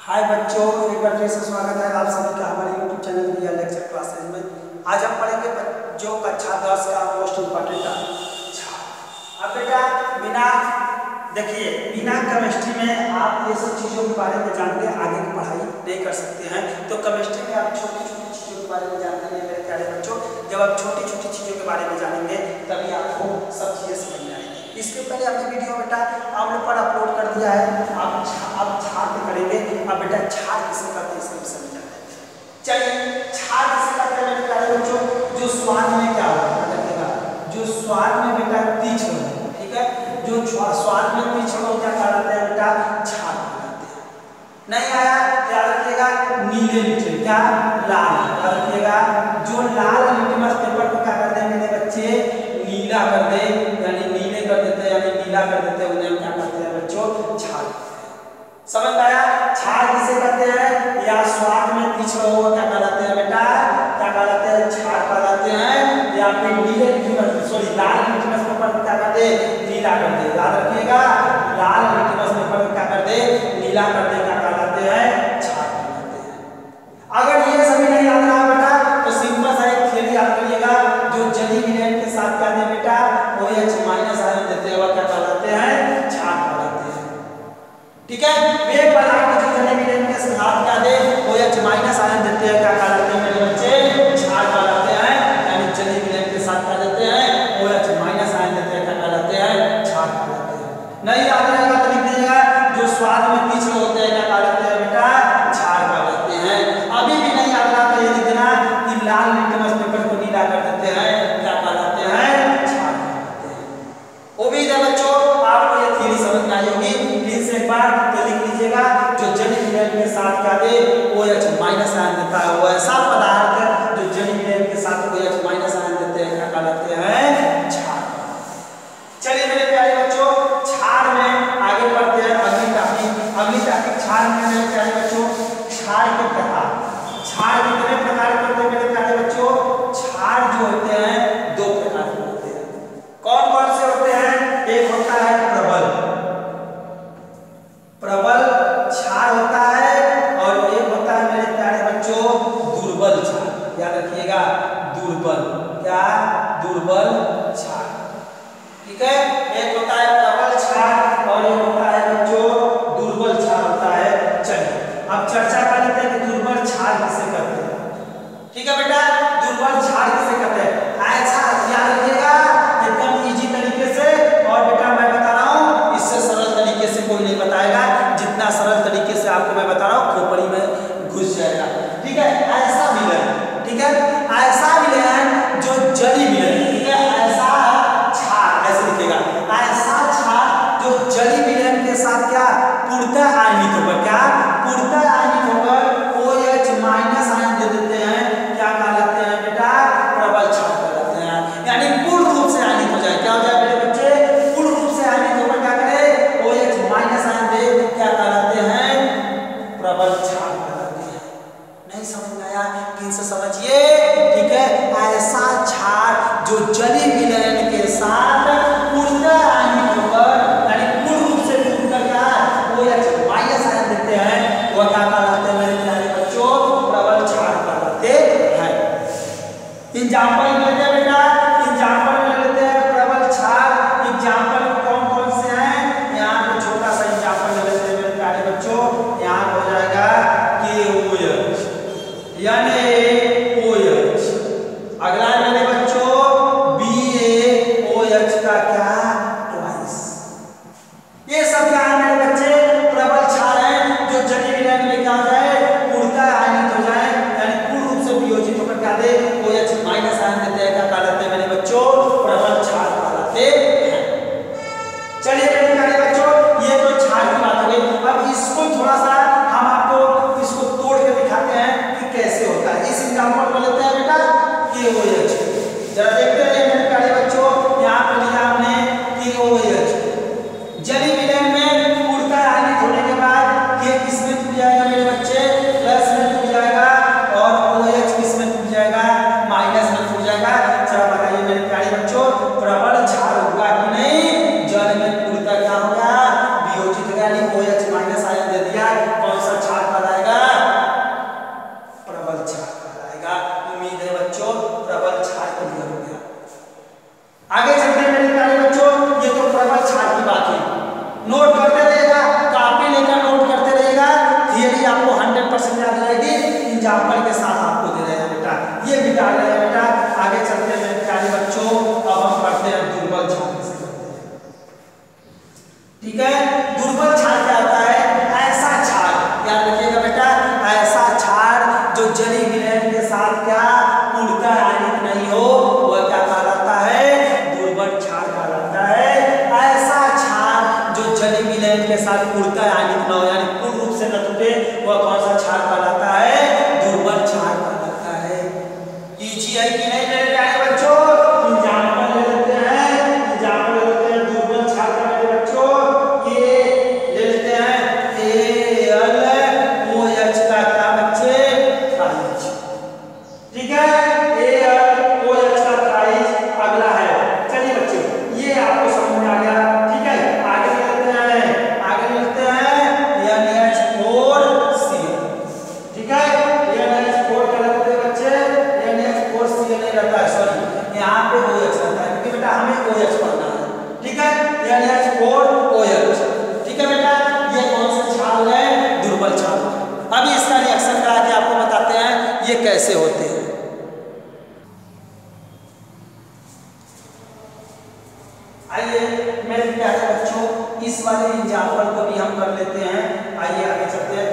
हाय बच्चों, एक बार फिर से स्वागत है आप सभी का हमारे YouTube channel real lecture classes में। आज हम पढ़ेंगे जो कक्षा 10 का मोस्ट इम्पोर्टेंट छात्र। अब बेटा बिना केमिस्ट्री में आप ये सब चीज़ों के बारे में जान के आगे की पढ़ाई नहीं कर सकते हैं। तो केमिस्ट्री में आप छोटी छोटी चीज़ों के बारे में जानते हैं मेरे प्यारे बच्चों। जब आप छोटी छोटी चीज़ों के बारे में जानेंगे तभी आपको सब चीज़ें समझ में आएंगी। इसके पहले हमने वीडियो बेटा हम लोग पर अपलोड कर दिया है। आप छाट करेंगे। अब बेटा छाट किसे कहते हैं इसके विषय में जानते हैं। चलिए, छाट किसे कहते हैं मेरे प्यारे बच्चों? जो स्वाद में क्या होता है, जो स्वाद में बेटा तीक्ष्ण हो, ठीक है, जो स्वाद में तीक्ष्ण हो क्या कहलाते हैं बेटा? छाट कहलाते हैं। नहीं आया याद रखिएगा, नीले लिटमस, क्या लाल, याद रखिएगा जो लाल लिटमस पेपर को क्या कर दे मेरे बच्चे? नीला कर दे, यानी नीले कर देते हैं, यानी नीला कर देते हैं, उन्हें हम क्या करते हैं बच्चों? छाट। समझ में आया? छाट किसे कहते हैं? या स्वाद में तीक्ष्ण हो क्या कहलाते हैं बेटा? क्या कहलाते हैं? छाट कहलाते हैं। या फिर नीले लिटमस, सॉरी लाल लिटमस पेपर को क्या कर दे? नीला कर दे। याद रखिएगा, लाल लिटमस पेपर को क्या कर दे? नीला कर दे। क्या कहलाते हैं? छाट कहलाते हैं। अगर ये सभी नहीं याद रहा बेटा तो सिंपल सा एक थ्योरी याद करिएगा, जो जली विलेन के साथ क्या दे बेटा? OH- आयन देते हैं, वह क्या कहलाते हैं? छाट कहलाते हैं। ठीक है, वे पदार्थ जो जली विलेन के साथ क्या दे? OH- आयन देते हैं, क्या कहलाते हैं मेरे बच्चे? छाट कहलाते हैं। यानी जली विलेन के साथ क्या देते हैं? OH- आयन देते हैं, क्या कहलाते हैं? छाट कहलाते हैं। नहीं याद रहेगा तो लिख दीजिएगा, जो स्वाद में तीक्ष्ण होते हैं क्या कहलाते हैं बेटा? छाट कहलाते हैं। अभी भी नहीं याद रहा तो ये लिख देना कि लाल लिटमस पेपर को नीला कर देते हैं, क्या कहलाते हैं? छाट कहलाते हैं। उम्मीद है बच्चों आपको ये थ्योरी समझ में आई होगी। फिर से एक बार तो लिख लीजिएगा, जो जली विलेन के साथ क्या दे? OH- आयन देता है, वो ऐसा पदार्थ जो जली विलेन के साथ OH- आयन देते हैं, क्या कहलाते हैं? छाट। चलिए मेरे प्यारे बच्चों, क्षार में आगे बढ़ते हैं। अगली टॉपिक क्षार में मेरे प्यारे बच्चों, क्षार के प्रकार। क्षार कितने प्रकार के होते हैं मेरे प्यारे बच्चों? क्षार जो होते हैं दो प्रकार के होते हैं। कौन कौन से होते हैं? एक होता है प्रबल क्षार होता है, और एक होता है मेरे प्यारे बच्चों दुर्बल क्षार। याद रखिएगा, दुर्बल, क्या? दुर्बल क्षार। ठीक है, एक होता है प्रबल क्षार और एक होता है बच्चों दुर्बल क्षार होता है। चलिए अब चर्चा कर लेते हैं कि दुर्बल क्षार किसे कहते हैं। ठीक है बेटा, दुर्बल क्षार किसे कहते हैं? ऐसा याद रखिएगा एकदम इजी तरीके से। और बेटा मैं बता रहा हूँ, इससे सरल तरीके से कोई नहीं बताएगा, जितना सरल तरीके से आपको मैं बता रहा हूँ खोपड़ी में घुस जाएगा। ठीक है, ऐसा विलयन, ठीक है, ऐसा विलयन जो जली विलयन, ठीक है, ऐसा क्षार, ऐसे लिखिएगा, ऐसा क्षार जो जली विलयन के साथ क्या पूर्णतः आयनित होकर, क्या पूर्णतः आयनित होकर OH- आयन दे देते हैं, क्या कहलाते हैं बेटा? प्रबल क्षार कहलाते हैं। यानी पूर्ण रूप से आयनित हो जाए, क्या हो जाए मेरे बच्चे? पूर्ण रूप से आयनित होकर क्या करे? OH- आयन दे, क्या कहलाते हैं? प्रबल क्षार कहलाते हैं। नहीं समझ में आया? फिर से समझिए, ठीक है, ऐसा क्षार जो जली विलयन के साथ पूर्णतः आयनित होकर, यानी पूर्ण रूप से टूटकर क्या OH- आयन देते हैं, वह क्या कहलाते हैं मेरे प्यारे बच्चों? प्रबल क्षार कहलाते हैं। ठीक है। दुर्बल क्षार क्या होता है? ऐसा क्षार, याद रखिएगा बेटा, ऐसा क्षार जो जली विलयन के साथ क्या पूर्णतः आयनित नहीं हो, वह क्या कहलाता है? दुर्बल क्षार कहलाता है। ऐसा क्षार जो जली विलयन के साथ पूर्णतः आयनित न हो, यानी पूर्ण रूप से न टूटे, वह कौन सा क्षार कहलाता है? दुर्बल क्षार कहलाता है। इजी है कि नहीं मेरे प्यारे बच्चों? एग्जांपल ले लेते हैं, एग्जांपल ले लेते हैं दुर्बल क्षार का मेरे बच्चों। ये ले लेते हैं AlOH का क्या बच्चे? ट्राइज, ठीक है। AlOH का ट्राइज अगला है। चलिए बच्चे, ये आपको समझ में आ गया, ठीक है। आगे ले लेते हैं, आगे ले लेते हैं NH4Cl, ठीक है। NH4 क्या लगता है बच्चे? NH4Cl नहीं रहता है, सॉरी, यहाँ पे OH रहता है, क्योंकि बेटा हमें OH पढ़ना है, ठीक है। NH4OH, ठीक है बेटा। ये कौन सा क्षार है? दुर्बल क्षार। अभी इसका रिएक्शन करा के आपको बताते हैं ये कैसे होते हैं। आइए मेरे प्यारे बच्चों, इस वाले एग्जाम्पल को भी हम कर लेते हैं। आइए आगे चलते हैं।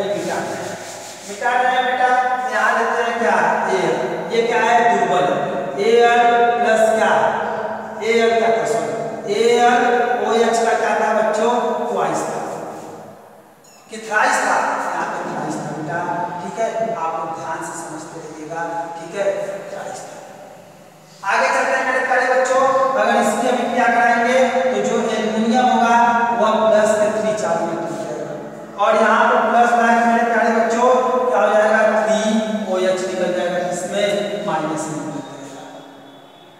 मिटा रहे हैं बेटा, यहाँ लेते हैं क्या? Al, ये क्या है? दुर्बल। Al प्लस क्या? Al क्या था? सॉरी, AlOH का क्या था बच्चों? ट्वाइस था कि थ्राइस था? यहाँ पे थ्राइस था बेटा, ठीक है। आप लोग ध्यान से समझते रहिएगा, ठीक है। थ्राइस था। आगे चलते हैं मेरे प्यारे बच्चों। अगर इसकी अभी क्या कराएंगे तो जो एल्युमिनियम होगा वह प्लस के 3 चार्ज में टूट जाएगा, और यहाँ पर प्लस लाइन मेरे प्यारे बच्चों क्या हो जाएगा? 3OH निकल जाएगा, इसमें माइनस में निकल जाएगा।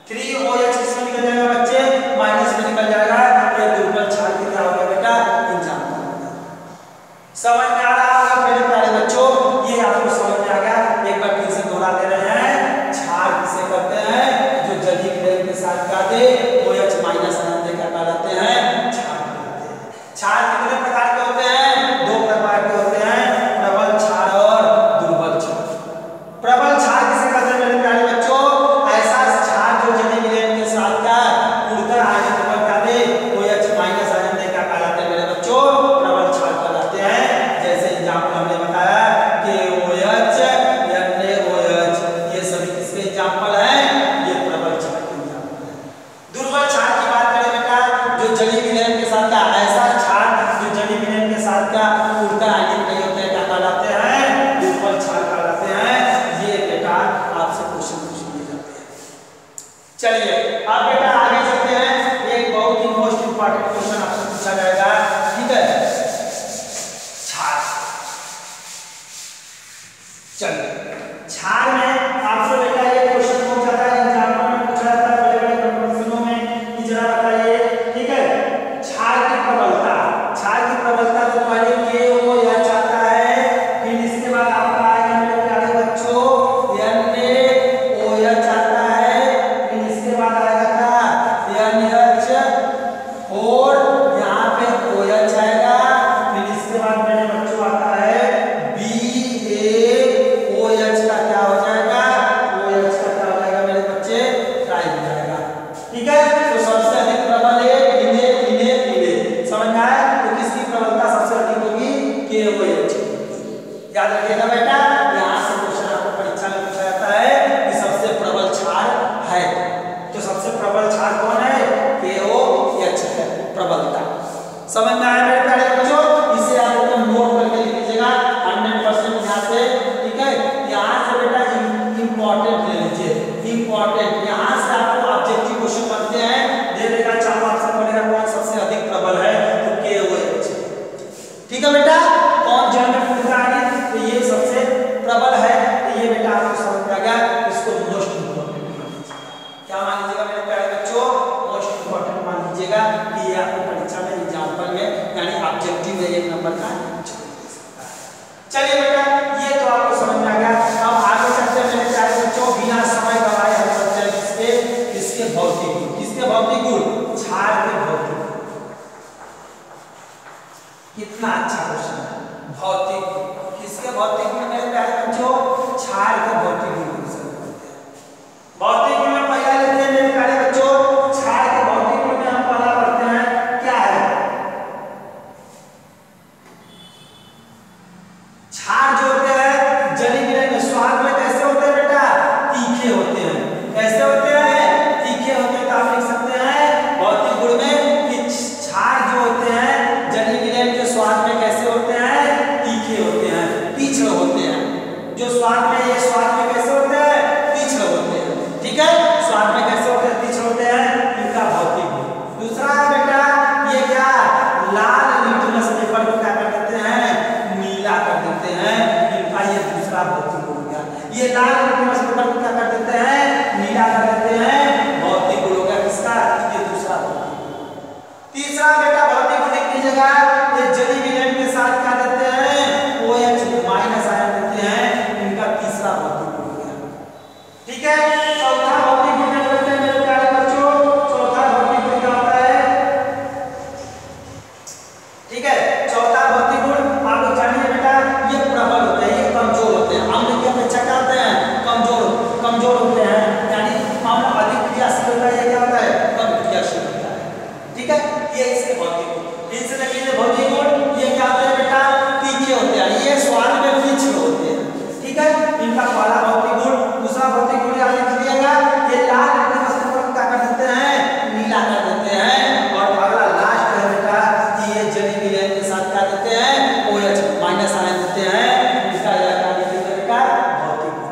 3OH इसमें निकल जाएगा बच्चे, माइनस में निकल जाएगा। ये दुर्बल क्षार की क्या होगा बेटा? एग्जाम्पल होगा। समझ में आ रहा होगा मेरे प्यारे बच्चों? ये आपको समझ में आ गया। एक बार फिर से दोहरा दे रहे हैं। क्षार किसे कहते हैं? जो जली विलयन के साथ क्या दे? OH माइनस आयन क्या कहलाते हैं? क्षार कहलाते हैं। क्षार कितने प्रकार के होते हैं? 2 प्रकार के होते हैं, प्रबल क्षार और दुर्बल क्षार। प्रबल क्षार किसे कहते हैं मेरे प्यारे बच्चों? ऐसा क्षार जो जली विलयन के साथ क्या पूर्णतः आयनित होकर क्या दे? OH माइनस आयन दे, क्या कहलाते हैं मेरे बच्चों? प्रबल क्षार कहलाते हैं। जैसे एग्जाम्पल हमने बताया कि OH, NaOH, ये सभी किसके एग्जाम्पल हैं? ये प्रबल क्षार के एग्जाम्पल हैं। दुर्बल क्षार की बात करें बेटा, जो जली विलयन के साथ क्या, ऐसा क्षार जो जली विलयन के साथ क्या पूर्णतः आयनित नहीं होते हैं, क्या कहलाते हैं? दुर्बल क्षार कहलाते हैं। ये बेटा आपसे क्वेश्चन पूछ लिए जाते हैं। चलिए अब बेटा आगे चलते हैं। एक बहुत ही मोस्ट इंपॉर्टेंट क्वेश्चन आपसे पूछा जाएगा, ठीक है। क्षार, चलिए क्षार में आपसे बेटा ये क्वेश्चन पूछा जाता है, एग्जाम्पल में पूछा जाता है, बड़े-बड़े कंपटीशनों में कि जरा बताइए, ठीक है। क्षार की प्रबलता, क्षार की प्रबलता तो पहले KOH आता है, फिर इसके बाद आपका आएगा मेरे प्यारे बच्चों NaOH आता है, फिर इसके बाद आएगा क्या? NH4, यहाँ पे OH आएगा, फिर इसके बाद मेरे बच्चों आता है BaOH का क्या हो जाएगा? OH का क्या हो जाएगा मेरे बच्चे? ट्राई हो जाएगा, ठीक है। तो सबसे अधिक प्रबल है इने, समझ में आया? तो किसकी प्रबलता सबसे अधिक होगी? KOH। याद रखिएगा बेटा, यहाँ से क्वेश्चन आपको परीक्षा में पूछा जाता है कि सबसे प्रबल क्षार है, तो सबसे प्रबल क्षार कौन है? KOH है प्रबलता। समझ में आया मेरे प्यारे बच्चों? इसे आप एकदम नोट करके लिख लीजिएगा 100% यहाँ से, ठीक है। यहाँ से बेटा इंपॉर्टेंट ले लीजिए, इंपॉर्टेंट। यहाँ से आपको ऑब्जेक्टिव क्वेश्चन बनते हैं, दे देगा, चाहो आपसे बोलेगा कौन सबसे अधिक प्रबल है, तो KOH, ठीक है बेटा। कौन जल में पूछता है तो ये सबसे प्रबल है, तो ये बेटा आपको समझ में आ गया। इसको मोस्ट इंपॉर्टेंट मान लीजिएगा। क्या मान लीजिएगा मेरे प्यारे बच्चों? मोस्ट इंपॉर्टेंट मान लीजिएगा कि ये आपको परीक्षा में एग्जाम्पल में यानी ऑब्जेक्टिव में 1 नंबर का चलिए बेटा, ये तो आपको समझ में आ गया। अब आगे चलते हैं मेरे प्यारे बच्चों, बिना समय गवाए हम चलते हैं किसके भौतिक गुण, किसके भौतिक गुण? क्षार के भौतिक गुण। कितना अच्छा क्वेश्चन है। भौतिक गुण, किसके भौतिक गुण मेरे प्यारे बच्चों? क्षार के भौतिक गुण से बोलते हैं। भौतिक गुण में पहला लेते हैं मेरे प्यारे बच्चों, क्षार के भौतिक गुण में हम पहला पढ़ते हैं क्या है? लाल लिटमस पेपर को क्या कर देते हैं, नीला कर देते हैं। भौतिक गुण हो गया किसका, ये दूसरा भौतिक गुण। तीसरा बेटा भौतिक गुण लिख लीजिएगा, ये जली विलयन के साथ क्या देते हैं, OH माइनस आयन देते हैं, इनका तीसरा भौतिक गुण हो गया। ठीक है, चौथा भौतिक गुण देख लेते हैं मेरे प्यारे बच्चों। चौथा भौतिक गुण क्या होता है, ठीक है, चौथा भौतिक गुण आप लोग जानिए बेटा, ये प्रबल होते हैं, ये कमजोर होते हैं। अम्ल की अपेक्षा क्या होते हैं, कमजोर होते हैं, यानी अम्ल अधिक क्रियाशील होता है, ये क्या होता है, कम क्रियाशील होता है। ठीक है, ये इसके भौतिक गुण। इनसे देखिए भौतिक गुण, ये क्या होते हैं बेटा, तीखे होते हैं, ये स्वाद में तीखे होते हैं। ठीक है, इनका पहला भौतिक गुण। दूसरा भौतिक गुण याद रखिएगा, ये लाल लिटमस पेपर को क्या कर देते हैं, नीला कर देते हैं। और अगला लास्ट है बेटा, ये जली विलयन के साथ क्या देते हैं, OH माइनस आयन देते हैं। इसका यह क्या लिखेंगे बेटा, भौतिक गुण।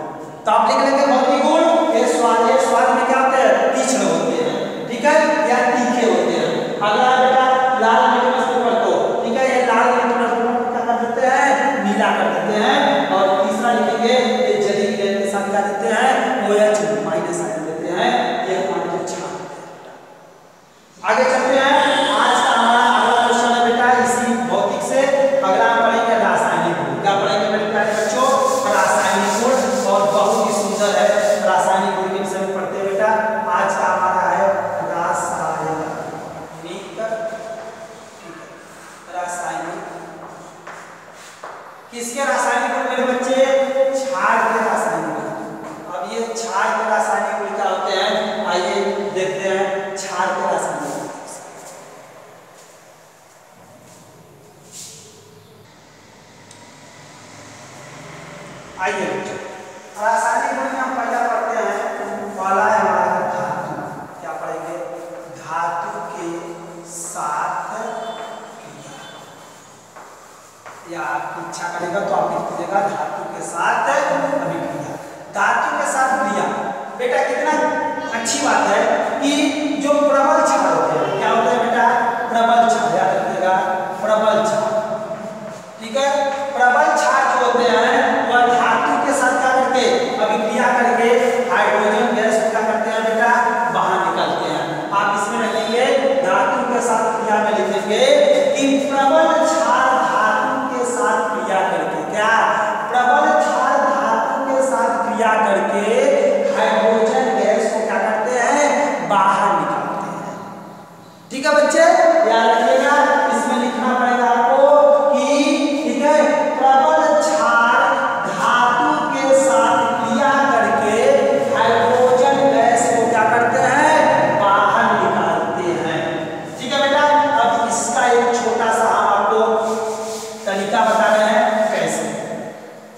तो आप लिख लेंगे भौतिक गुण, ये स्वाद में क्या होते हैं, तीक्ष्ण होते हैं। ठीक है, या तीखे होते हैं। अगला बेटा लाल लिटमस पेपर को, ठीक है, ये लाल लिटमस पेपर को क्या कर देते हैं, नीला कर देते हैं। और तीसरा लिखेंगे, ये जली विलयन के साथ क्या देते हैं, OH माइनस आयन देते हैं। ये हमारे जो छात्र आगे चलते हैं। आज का हमारा अगला क्वेश्चन है बेटा, इसी भौतिक से अगला हम पढ़ेंगे रासायनिक गुण। क्या पढ़ेंगे मेरे प्यारे बच्चों, रासायनिक गुण। और बहुत ही सुंदर है रासायनिक गुण के विषय में पढ़ते हैं बेटा। आज का हमारा है रासायनिक, रासायनिक। किसके रासायनिक गुण मेरे बच्चे, क्षार के रासायनिक गुण। अब ये क्षार के रासायनिक गुण क्या होते हैं, आइए देखते हैं क्षार के रासायनिक गुण। आइए रासायनिक गुण में हम पहला पढ़ते हैं, पहला है हमारा धातु। क्या पढ़ेंगे, धातु के साथ क्रिया। या आपकी इच्छा करेगा तो आप लिख दीजिएगा धातु के साथ अभिक्रिया। धातु के साथ क्रिया बेटा कितना अच्छी बात है कि जो प्रबल क्षार होते हैं, क्या होता है बेटा, प्रबल क्षार, याद रखिएगा प्रबल क्षार। ठीक है, प्रबल क्षार जो होते हैं वह धातु के साथ क्या करके अभिक्रिया करके हाइड्रोजन गैस को क्या करते हैं बेटा, बाहर निकालते हैं। आप इसमें लिखेंगे धातु के साथ क्रिया में लिखेंगे कि प्रबल क्षार धातु के साथ क्रिया करके, क्या, प्रबल क्षार धातु के साथ क्रिया करके हाइड्रोजन गैस को क्या करते हैं, बाहर निकालते हैं। ठीक है बच्चे, याद रखिएगा, इसमें लिखना पड़ेगा आपको कि, ठीक है, प्रबल क्षार धातु के साथ क्रिया करके हाइड्रोजन गैस को क्या करते हैं, बाहर निकालते हैं। ठीक है बेटा, अब इसका एक छोटा सा हम आपको तरीका बता रहे हैं कैसे।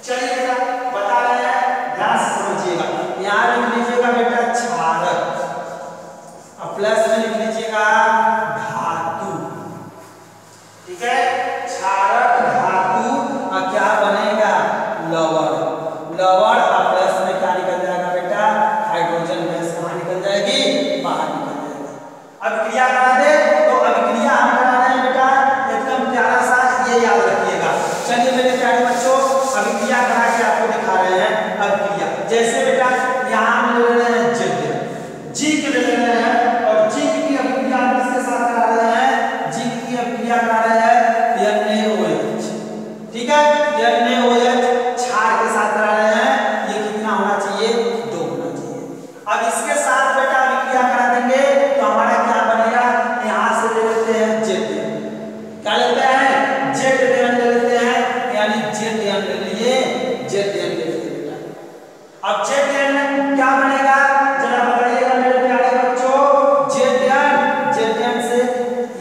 चलिए बेटा बता रहे हैं, ध्यान से समझिएगा। यहाँ लिख लीजिएगा बेटा क्षारक, और प्लस में लिख लीजिएगा धातु। ठीक है, क्षारक धातु, और क्या बनेगा, लवण। लवण और प्लस में क्या निकल जाएगा बेटा, हाइड्रोजन गैस कहाँ निकल जाएगी, बाहर निकल जाएगी। अब क्रिया करा दे, तो अभिक्रिया हम करा रहे हैं बेटा, एकदम प्यारा सा, ये याद रखिएगा। चलिए मेरे प्यारे बच्चों, अभिक्रिया करा के आपको दिखा रहे हैं। अभिक्रिया जैसे बेटा यहाँ हम ले रहे हैं जिंक ले रहे हैं, और जिंक की अभिक्रिया किसके साथ करा रहे हैं, जिंक की अभिक्रिया करा रहे हैं NaOH। ठीक है, NaOH क्षार के साथ करा रहे हैं। ये कितना होना चाहिए, 2 होना चाहिए। अब इसके साथ बेटा अभिक्रिया करा देंगे तो हमारा क्या बनेगा, यहाँ से ले लेते हैं ZN। क्या लेते हैं, ZN ले लेते हैं, यानी ZN ले लिए, ZN ले लेते बेटा। अब ZN क्या बनेगा, जरा बताइएगा मेरे प्यारे बच्चों। ZN से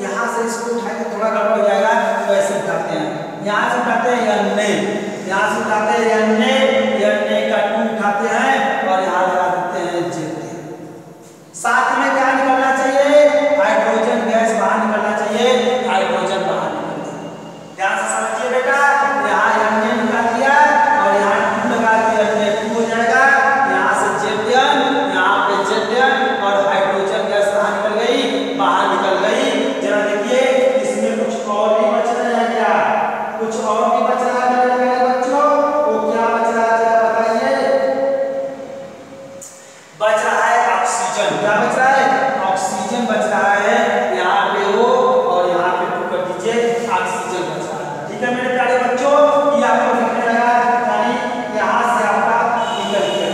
यहाँ से इसको उठा के थोड़ा गड़बड़ हो जाएगा, तो ऐसे उठाते हैं, यहाँ से उठाते हैं Na, यहाँ से उठाते हैं Na का 2 उठाते हैं और यहाँ लगा देते हैं ZN। साथ में क्या निकलना चाहिए, हाइड्रोजन गैस बाहर निकलना चाहिए, हाइड्रोजन बाहर निकल जाए। ध्यान से समझिए बेटा, यहाँ Na निकाल दिया और यहाँ 2 लगा दिया, Na2 हो जाएगा। यहाँ से ZN, यहाँ पे ZN, और हाइड्रोजन गैस कहाँ निकल गई, बाहर निकल गई। जरा देखिए इसमें कुछ और भी बच रहे हैं, क्या कुछ और भी बच रहा है मेरे बच्चों, वो क्या बच रहा है जरा बताइए। ठीक है मेरे प्यारे बच्चों, ये आपको दिखने लगा, यानी यहाँ से आपका निकल गया।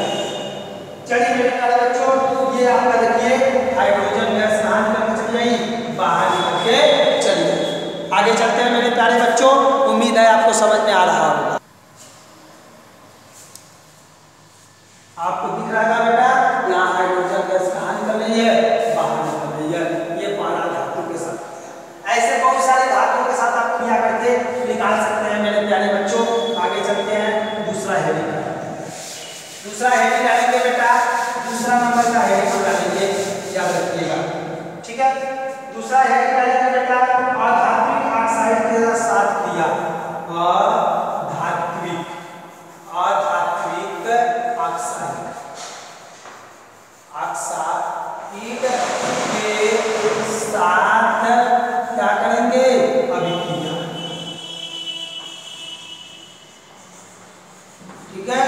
चलिए मेरे प्यारे बच्चों, ये आपका देखिए हाइड्रोजन गैस कहाँ निकल के चली आई, बाहर निकल के चली गई। आगे चलते हैं मेरे प्यारे बच्चों, उम्मीद है आपको समझ में आ रहा होगा। आपको दिख रहा है बेटा, यहाँ हाइड्रोजन गैस कहाँ निकल रही है, बाहर निकल रही है। ये पारा धातु के साथ, ऐसे बहुत सारे धातुओं के साथ आप क्रिया करके निकाल सकते हैं मेरे प्यारे बच्चों। आगे चलते हैं, दूसरा हेडिंग दूसरा हेडिंग डालेंगे बेटा, दूसरा नंबर का हेडिंग डालेंगे, याद रखिएगा, ठीक है। दूसरा हेडिंग डालेंगे बेटा, अधात्विक ऑक्साइड के साथ क्रिया, अधात्विक ऑक्साइड के साथ क्या करेंगे, अभिक्रिया, ठीक है।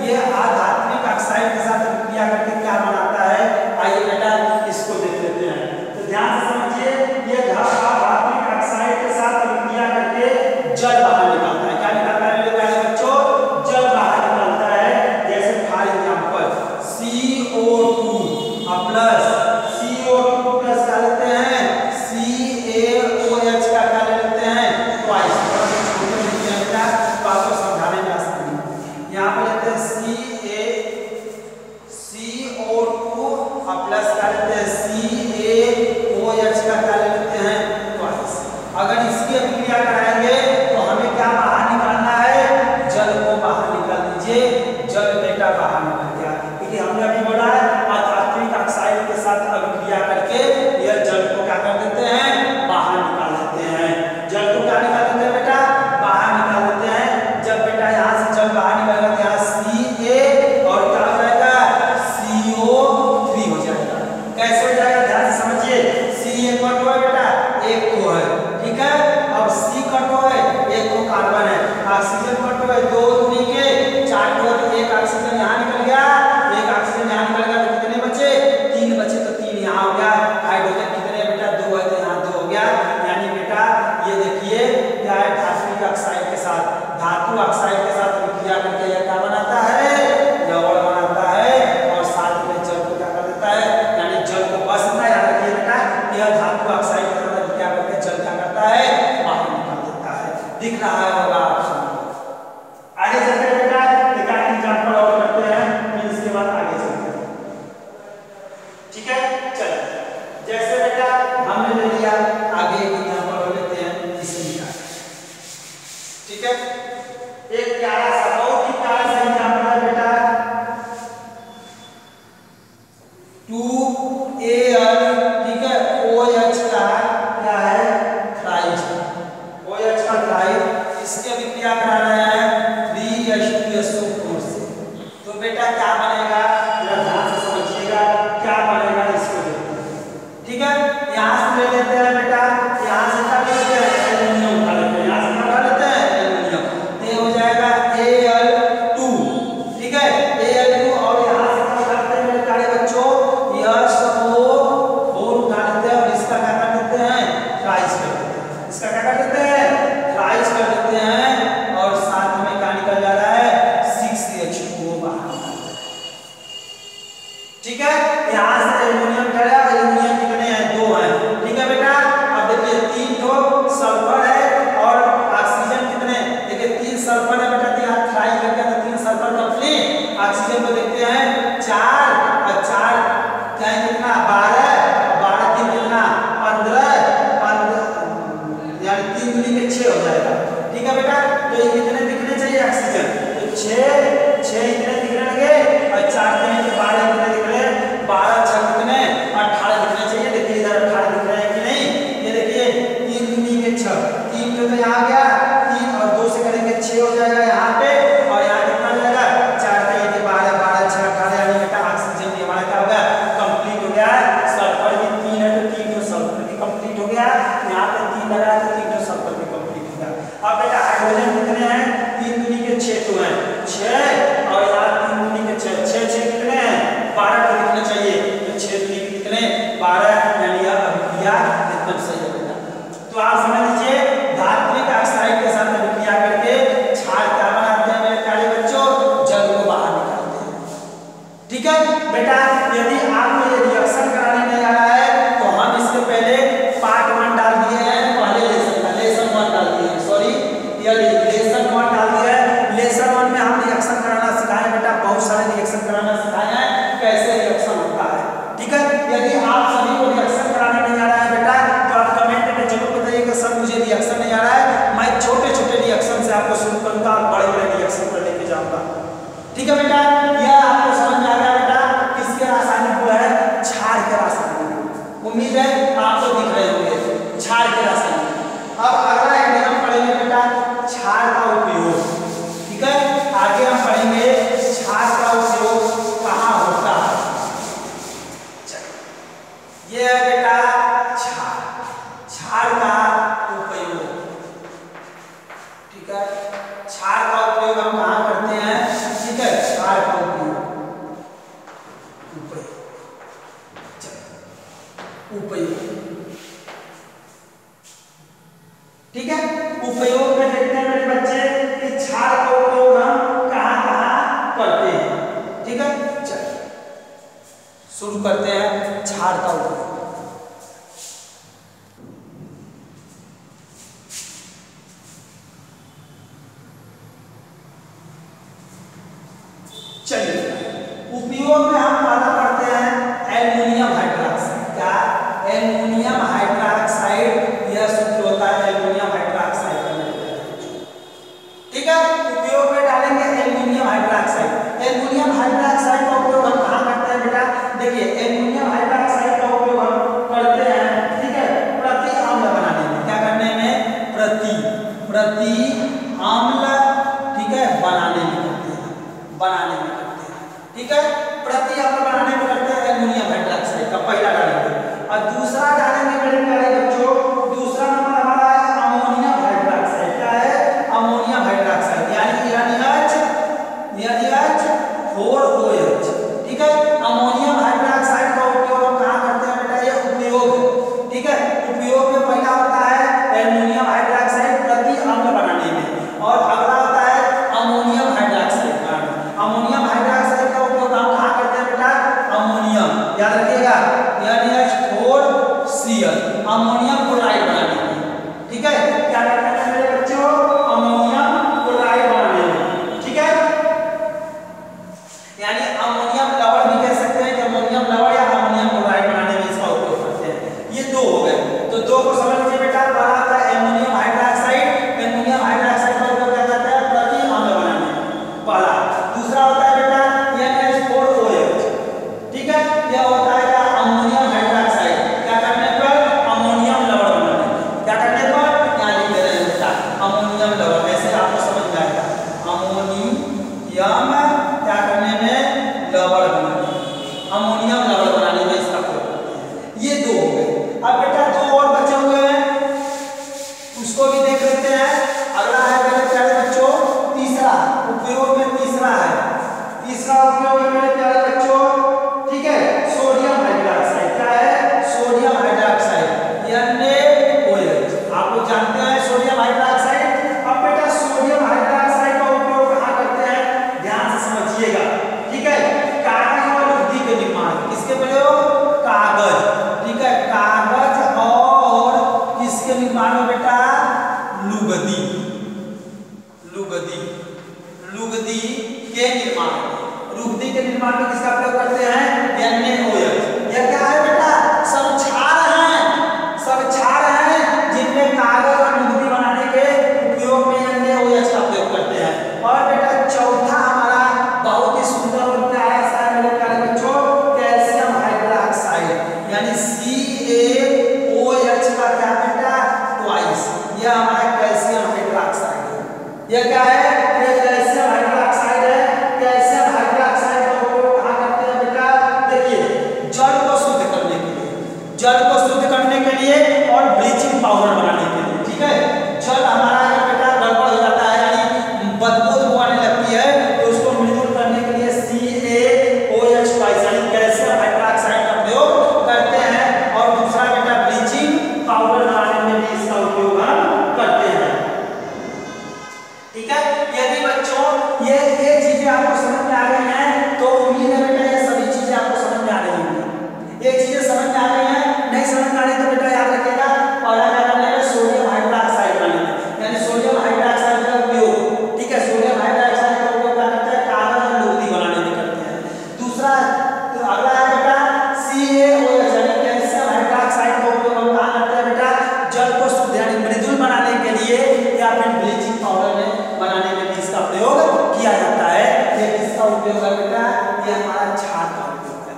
ये अधात्विक ऑक्साइड के साथ अभिक्रिया करके क्या बनाता है, आइए बेटा इसको देख लेते हैं। तो ध्यान से समझिए, ये अधात्विक ऑक्साइड के साथ अभिक्रिया करके जल बाहर निकालता है। क्या निकालता है मेरे प्यारे बच्चों, जल बाहर निकालता है। जैसे for example CO2 plus CO2 plus क्या लेते हैं, CaOH का क्या लेते हैं, ट्वाइस। छोटे लिखते हैं बेटा तो आपको समझाने में आसानी है। यहाँ पर लेते हैं CO2 प्लस क्या लेते हैं, CaOH का क्या लेते हैं, ट्वाइस। अगर इसकी अभिक्रिया कराएंगे तो हमें क्या बाहर निकालना है, जल को बाहर निकाल दीजिए, जल बेटा बाहर निकल गया। क्योंकि हमने अभी बोला है अधात्विक ऑक्साइड के साथ अभिक्रिया करके यह जल को क्या कर देते हैं, बाहर निकाल देते हैं। जल को क्या निकाल देते हैं बेटा, बाहर निकाल देते हैं। जब बेटा यहाँ से जल बाहर निकलेगा तो यहाँ Ca और क्या हो जाएगा, CO3 हो जाएगा। कैसे हो जाएगा, ध्यान से समझिए। Ca कौन है बेटा, एक को है, ठीक है। अब C कट है, एक को कार्बन है। ऑक्सीजन कट है, दो दूनी के चार को, एक ऑक्सीजन यहाँ निकल गया, एक ऑक्सीजन यहाँ निकल गया, तो कितने बचे, तीन बचे, तो तीन यहाँ हो गया। हाइड्रोजन कितने बेटा, दो है, तो यहाँ दो हो गया। यानी बेटा ये देखिए क्या है, धात्विक ऑक्साइड के साथ, धातु ऑक्साइड के साथ अभिक्रिया करके यह क्या बनाता है, लवण बनाता है, और साथ में जल को क्या कर देता है, यानी जल को बस इतना याद रखिए बेटा, यह धातु ऑक्साइड के साथ अभिक्रिया करके जल क्या करता है, बाहर निकाल देता है। दिख रहा है होगा आप सब। आगे चलते हैं बेटा, एक एग्जांपल और करते हैं, फिर इसके बाद आगे चलते हैं, ठीक है। चलिए, जैसे बेटा हमने ले लिया, आगे एक एग्जांपल और लेते हैं इसी का, ठीक है। एक प्यारा सा, बहुत ही प्यारा सा एग्जांपल है बेटा, 2Al, ठीक है, OH का क्या है, थ्राइड, OH का थ्राइड, इसकी अभिक्रिया कराना है 3H2SO4 से। तो बेटा क्या बनेगा, जरा ध्यान से समझिएगा क्या बनेगा, इसको देखते हैं, ठीक है। यहाँ से ले लेते हैं बेटा, यहाँ से क्या लेते हैं, एल्युमिनियम उठा लेते हैं, यहाँ से क्या लेते हैं, एल्युमिनियम, तो हो जाएगा Al2, ठीक है, Al2। और यहाँ से क्या उठाते हैं मेरे प्यारे बच्चों, यह SO4 उठा लेते हैं, और इसका क्या कर देते हैं, ट्राइस कर देते हैं, इसका क्या कर देते हैं, ट्राइस कर देते हैं, और साथ में क्या निकल जा रहा है, 6H2O बाहर निकल रहा है, ठीक है। यहाँ से एल्युमिनियम चला, एल्युमिनियम कितने हैं, दो हैं, ठीक है बेटा। अब देखिए तीन तो सल्फर है और ऑक्सीजन कितने, देखिए तीन सल्फर है बेटा, यहाँ ट्राई करके तो तीन सल्फर कंप्लीट। ऑक्सीजन को देखते हैं चार, और चार क्या है कितना, 12, 12 तीन कितना, 15, यानी 3 दूनी के 6 हो जाएगा, ठीक है बेटा। तो ये कितने दिखने चाहिए ऑक्सीजन, तो 6 इतने दिखने लगे, और 4 के 12 इतने दिख रहे, 12 6 कितने, 18 दिखने चाहिए। देखिए इधर 18 दिख रहे हैं कि नहीं, ये देखिए 3 दूनी के 6, 3 तो यहाँ आ गया, 3 और 2 से करेंगे 6 हो जाएगा यहाँ पे, और यहाँ कितना हो जाएगा, 4 के 12, 12 6 18, यानी बेटा ऑक्सीजन भी हमारा क्या हो गया, कंप्लीट हो गया। सल्फर भी 3 है तो 3 तो सल्फर भी कंप्लीट हो गया, यहाँ पे 3 लगा तो 3 तो सल्फर भी कंप्लीट हो गया। अब बेटा हाइड्रोजन कितने हैं, 3 दूनी के 6 तो हैं, 6 और यहाँ 3 दूनी के 6, 6 कितने हैं, 12 तो दिखने चाहिए, तो 6 दूनी के कितने, 12, यानी यह अभिक्रिया एकदम सही है बेटा। तो आप समझ लीजिए धात्विक ऑक्साइड के साथ अभिक्रिया छोटे छोटे रिएक्शन से आपको शुरू करूंगा और बड़े बड़े रिएक्शन पर लेके जाऊंगा। ठीक है बेटा, यह आपको समझ में आ गया बेटा किसके रासायनिक गुण है? क्षार के रासायनिक गुण। उम्मीद है आपको दिख रहे होंगे क्षार के रासायनिक। अब अगला एक हम पढ़ेंगे बेटा क्षार का उपयोग। ठीक है, आगे हम पढ़ेंगे क्षार का उपयोग कहाँ होता है। ये है बेटा क्षार, क्षार का उपयोग। ठीक है, क्षार का उपयोग हम कहाँ करते हैं? ठीक है, क्षार का उपयोग ठीक है, उपयोग में देखते हैं मेरे बच्चे कि क्षार का उपयोग हम कहाँ करते हैं। ठीक है, चलिए शुरू करते हैं क्षार का उपयोग। चलिए उपयोग में हम पहला पढ़ते हैं एल्युमिनियम हाइड्रोक्साइड। क्या? एल्युमिनियम हाइड्रोक्साइड, यह सूत्र होता है एल्युमिनियम हाइड्रोक्साइड का। ठीक है, उपयोग में डालेंगे एल्युमिनियम हाइड्रोक्साइड। एल्युमिनियम हाइड्रोक्साइड का उपयोग हम कहाँ करते हैं बेटा? देखिए एल्युमिनियम हाइड्रोक्साइड का उपयोग हम करते हैं, ठीक है, प्रति अम्ल बनाने में। क्या करने में? प्रति अम्ल, ठीक है, बनाने में करते हैं, बनाने में करते हैं। ठीक है, प्रति अम्ल बनाने में करते हैं एल्युमिनियम हाइड्रोक्साइड का, पहला डालेंगे। और दूसरा डालेंगे मेरे प्यारे बच्चों, दूसरा नंबर हमारा है अमोनियम हाइड्रोक्साइड। क्या है? अमोनियम हाइड्रोक्साइड, यानी NH4OH। ठीक है, अमोनियम हाइड्रोक्साइड का उपयोग हम कहाँ करते हैं बेटा? ये उपयोग, ठीक है, उपयोग में पहला होता है एल्युमिनियम हाइड्रोक्साइड प्रति अम्ल बनाने में, और अगला होता है अमोनियम हाइड्रोक्साइड। अमोनियम हाइड्रोक्साइड का उपयोग हम कहाँ करते हैं बेटा? अमोनियम, याद रखिएगा, NH4Cl, अमोनियम क्लोराइड बनाने में। ठीक है, क्या करते हैं मेरे बच्चों? अमोनियम क्लोराइड बनाने में। ठीक है, यानी अमोनियम लवण भी कह सकते हैं कि अमोनियम लवण या अमोनियम क्लोराइड बनाने में इसका उपयोग करते हैं। ये दो हो गए, तो दो को समझ लीजिए बेटा। पहला आता है एल्युमिनियम हाइड्रोक्साइड। एल्युमिनियम हाइड्रोक्साइड का उपयोग किया जाता है प्रति अम्ल बनाने में, पहला। दूसरा होता है बेटा NH4OH। ठीक है, यह होता है क्या? Ammonium hydroxide. क्या करने पर? अमोनियम लवण बनाने। क्या करने पर? यहाँ लिख दे रहे हैं बेटा अमोनियम लवण, ऐसे आपको समझ में आएगा। अमोनियम क्या करने में? लवण बनाने, अमोनियम लवण बनाने में इसका प्रयोग करते हैं। ये दो हो गए। अब बेटा दो और बचे हुए हैं, उसको भी देख लेते हैं। अगला है मेरे प्यारे बच्चों तीसरा उपयोग में, तीसरा है, तीसरा उपयोग है मेरे प्यारे बच्चों, ठीक है, सोडियम हाइड्रोक्साइड। क्या है? Sodium hydroxide, NaOH। आप लोग जानते हैं सोडियम हाइड्रोक्साइड। अब बेटा सोडियम हाइड्रोक्साइड का उपयोग कहाँ करते हैं? ध्यान से समझिएगा। ठीक है, कागज और लुगदी के निर्माण। किसके प्रयोग? कागज, ठीक है, कागज और किसके निर्माण में बेटा? लुगदी, लुगदी के निर्माण में। लुगदी के निर्माण में किसका प्रयोग करते हैं? NaOH। यह क्या है बेटा? सब क्षार हैं, सब क्षार हैं जिनमें कागज और लुगदी बनाने के उपयोग में NaOH का प्रयोग करते हैं। और बेटा चौथा हमारा बहुत ही सुंदर और प्यारा सा है मेरे प्यारे बच्चों, कैल्शियम हाइड्रोक्साइड, यानी CaOH का क्या बेटा? ट्वाइस। यह हमारा कैल्शियम हाइड्रोक्साइड है। यह क्या है? ये कैल्शियम हाइड्रोक्साइड है। कैल्शियम हाइड्रोक्साइड का उपयोग कहाँ करते हैं बेटा? देखिए जल को शुद्ध करने के लिए, जल को शुद्ध करने के लिए और ब्लीचिंग पाउडर बनाने के लिए। ठीक है, जल हमारा अगर बेटा गड़बड़ हो जाता है, यानी बदबू आने लगती है, तो उसको मृदुल करने के लिए CaOH ट्वाइस यानी कैल्शियम हाइड्रोक्साइड का प्रयोग करते हैं। और दूसरा बेटा ब्लीचिंग पाउडर बनाने में भी इसका उपयोग हम करते हैं। ठीक है, यदि बच्चों ये चीजें आपको समझ में आ गई हैं, तो उम्मीद है बेटा ये सभी चीजें आपको समझ में आ रही होंगी। ये चीजें समझ में आ गई हैं, नहीं समझ में आ रही तो बेटा याद रखिएगा, पहला क्या करना है? सोडियम हाइड्रोक्साइड बनाने, यानी सोडियम हाइड्रोक्साइड का उपयोग, ठीक है, सोडियम हाइड्रोक्साइड का उपयोग क्या करते हैं? कागज और लुगदी बनाने में करते हैं। दूसरा अगला है बेटा CaOH यानी कैल्शियम हाइड्रोक्साइड का उपयोग हम कहाँ करते हैं बेटा? जल को शुद्ध यानी मृदुल बनाने के लिए या फिर ब्लीचिंग पाउडर में बनाने में भी इसका प्रयोग किया जाता है। ये किसका उपयोग है बेटा? ये हमारा क्षार का उपयोग है।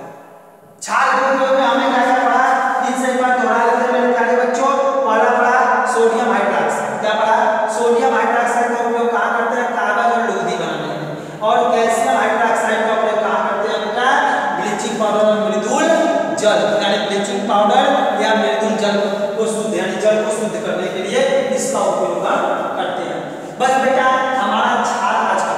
क्षार के उपयोग में हमें क्या पढ़ा? तीन से एक बार दोहरा लेते हैं मेरे प्यारे बच्चों। पहला पढ़ा सोडियम हाइड्रोक्साइड। क्या पढ़ा? सोडियम हाइड्रोक्साइड का उपयोग कहाँ करते हैं? कागज और लुगदी बनाने में। और कैल्शियम हाइड्रोक्साइड का उपयोग कहाँ करते हैं बेटा? ब्लीचिंग पाउडर और मृदुल जल, यानी ब्लीचिंग पाउडर या मृदुल जल को शुद्ध, यानी जल को शुद्ध करने के लिए इसका उपयोग करते हैं। बस बेटा हमारा क्षार आज का,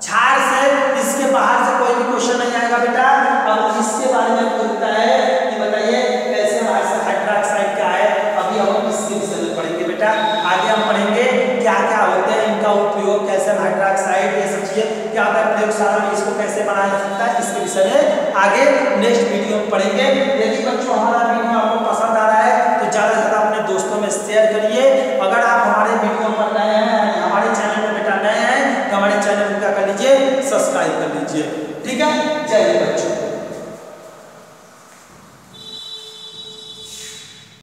क्षार से इसके बाहर से कोई भी क्वेश्चन नहीं आएगा बेटा। अब इसके बारे में पूछता है कि बताइए कैल्शियम हाइड्रोक्साइड क्या है, अभी हम इसके विषय में पढ़ेंगे बेटा। आगे हम पढ़ेंगे क्या क्या होते हैं इनका उपयोग, कैल्शियम हाइड्रोक्साइड, ये सब चीजें क्या होता है प्रयोगशाला में, इसको कैसे बनाया जा सकता है, इसके विषय में आगे नेक्स्ट वीडियो में पढ़ेंगे। यदि बच्चों हमारा वीडियो आपको पसंद आ रहा है